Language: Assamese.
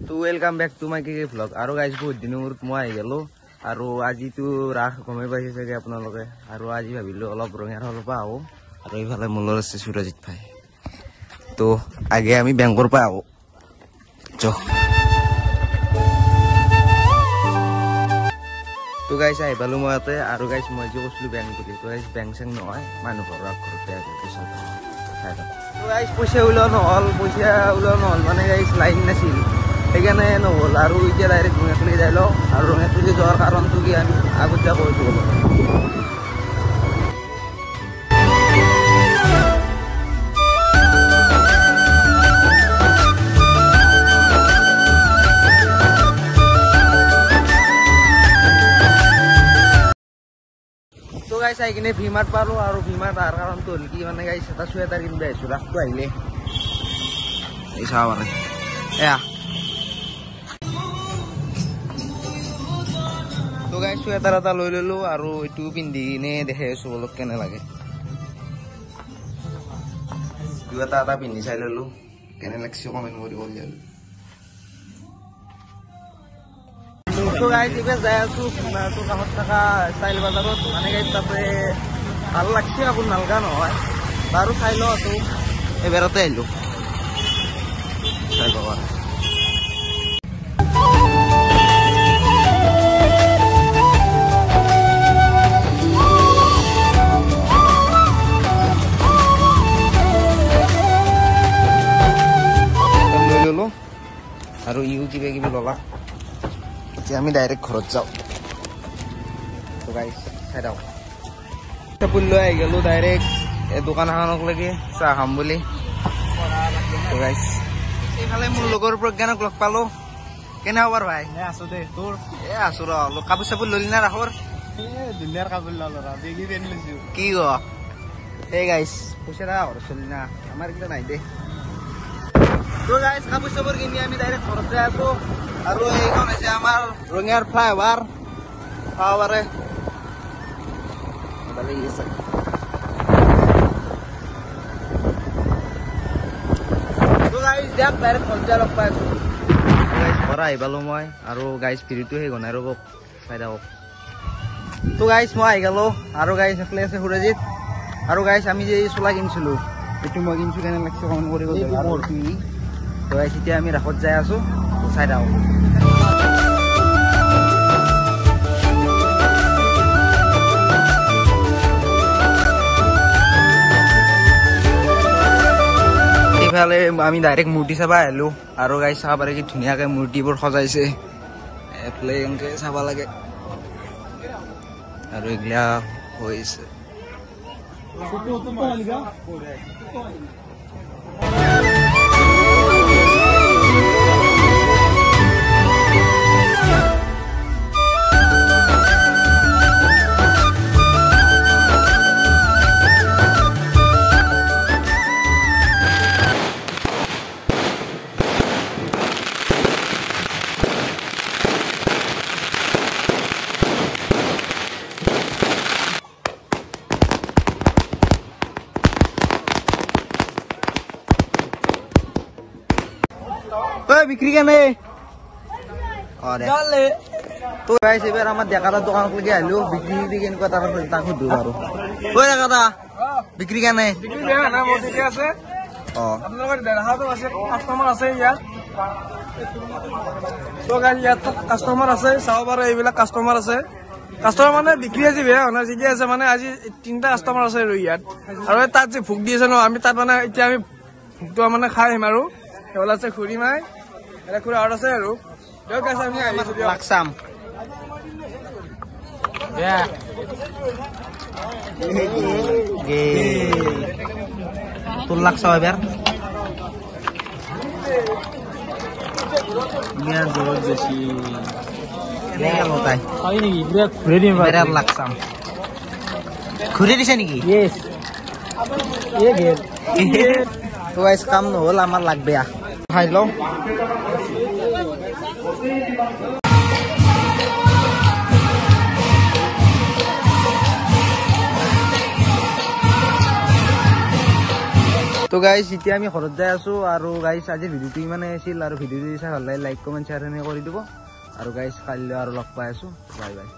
তো welcome back to my KK vlog. আৰু গাইজ বহুত দিনৰ মূৰত মই আহি গ'লো আৰু আজিতো ৰাস গমেই পাইছে চাগে আপোনালোকে। আৰু আজি ভাবিলোঁ অলপ ৰঙিয়াৰ ফালৰ পৰা আহোঁ আৰু এইফালে মূলৰ আছে সুৰজিত ভাই। তো আগে আমি বেংকৰ পৰা আহোঁ। তো গাইজ আহি পালোঁ মই ইয়াতে। আৰু গাইজ মই যে কৈছিলোঁ বেংক বুলি, তো গাইজ বেংক চেংক নহয়, মানুহ ঘৰৰ ঘৰতে আহি পিছত চাই লওঁ। তো গাইজ পইচা ওলোৱা নহ'ল মানে গাইজ লাইন নাছিল, সেইকাৰণে নহ'ল। আৰু এতিয়া ডাইৰেক্ট ৰঙিয়াতলৈ যাই লওঁ। আৰু ৰঙিয়াতলৈ যোৱাৰ কাৰণটো কি আমি আগত যা কৈছোঁ অলপ। তো গাইছ আহি কিনে ভিমাৰ্ট পালোঁ। আৰু ভিমাৰ্ট অহাৰ কাৰণটো হ'ল কি মানে গাইছ এটা চুৱেটাৰ কিনিব আহিছোঁ। ৰাসটো আহিলে এই চাব পাৰে এয়া। তো গাইছ চুৱেটাৰ এটা লৈ ল'লোঁ আৰু এইটো পিন্ধি কিনে দেখাই আছোঁ অলপ কেনে লাগে। দুই এটা পিন্ধি চাই ল'লোঁ, কেনে লাগছে কমেণ্ট কৰি ক'লে। তো গাইছ এইবাৰ যাই আছোঁ ভিমাৰ্টৰ কাষত থকা ষ্টাইল বজাৰত। মানে গাইছ তাতে ভাল লাগছে, আকৌ নালগা নহয়। বাৰু চাই লওঁ তো এবাৰতে আহিলোঁ চাই ল'ব পাৰে। লৈ ল'লোঁ আৰু ইও কিবা কিবি ল'লা। এতিয়া আমি ডাইৰেক্ট ঘৰত যাওঁ। তো গাইছ চাই যাওঁ। চাপোন লৈ আহি গ'লোঁ ডাইৰেক্ট এই দোকান এখনক লাগি চাহ খাম বুলি। তো গাইছ এইফালে মোৰ লগৰ প্ৰজ্ঞানক লগ পালোঁ। কেনে খবৰ ভাই? আছো দে। তোৰ? আছো ৰ। কাপোৰ চাপোৰ ললি না ৰাসৰ? ধুনীয়াৰ কাপোৰ ল'লো বেগী পেন লৈছো। কি ক এই গাইছ পইচা থকা ঘৰত চলি না, আমাৰ এইকেইটা নাই দে। তো গাইছ কাপোৰ চাপোৰ কিনি আমি ডাইৰেক্ট ঘৰত যাই আছো। আৰু এইখন হৈছে আমাৰ ৰঙিয়াৰ ফ্লাইঅভাৰ চাব পাৰে। ডাইৰেক্ট ঘৰত যাই লগ পাই আছো। ঘৰ আহি পালোঁ মই। আৰু গাইছ ভিডিঅ'টো সেই ঘনাই ৰ'ব চাই থাকক। তো গাইছ মই আহি গ'লোঁ। আৰু গাইছ এইফালে আছে সুৰজিত। আৰু গাইছ আমি যে চোলা কিনিছিলোঁ এইটো মই কিনিছোঁ, কেনে লাগছে কমেণ্ট কৰিব। তো গাইছ এতিয়া আমি ৰাসত যাই আছোঁ, চাই থাকক। এইফালে আমি ডাইৰেক্ট মূৰ্তি চাব আহিলোঁ। আৰু গাইছ চাব পাৰে কি ধুনীয়াকৈ মূৰ্তিবোৰ সজাইছে। এইফালে এনেকৈ চাব লাগে আৰু এইগিলা হৈছে। বিক্ৰি কেনে তো গাইছ এবাৰ আমাৰ ডেকাটাৰ দোকানত লাগি আহিলো। বিক্ৰী কেনেকুৱা তাক সুধো আৰু। ঐ ডেকাটা বিক্ৰী কেনে? কাষ্টমাৰ আছে ইয়াত। তো গাইছ ইয়াত কাষ্টমাৰ আছে চাব পাৰে। এইবিলাক কাষ্টমাৰ আছে। কাষ্টমাৰ মানে বিক্ৰী আজি বেয়া হোৱা নাই, ঠিকে আছে। মানে আজি 3টা কাষ্টমাৰ আছে আৰু ইয়াত। আৰু তাত যে ভোগ দি আছে ন, আমি তাত মানে এতিয়া আমি ভোগটো মানে খাই আহিম। আৰু সেইবোৰ আছে খুৰী মাই, এটা খুৰী আৰু আছে। আৰু দিয়ক গাইছ আমি আহিছোঁ দিয়ক। লাকচাম তোৰ লাগছে এবাৰ ঘুৰে দিছে নাকি? তো গাইছ কাম নহ'ল, আমাৰ লাগবে খাই লওঁ। তো গাইজ এতিয়া আমি ঘৰত যাই আছো আৰু গাইজ আজি ভিডিঅ'টো ইমানে আছিল আৰু ভিডিঅ'টো চাই ভাল লাগে লাইক কমেণ্ট শ্বেয়াৰ কৰি দিব আৰু গাইজ কাইলৈ আৰু লগ পাই আছো বাই বাই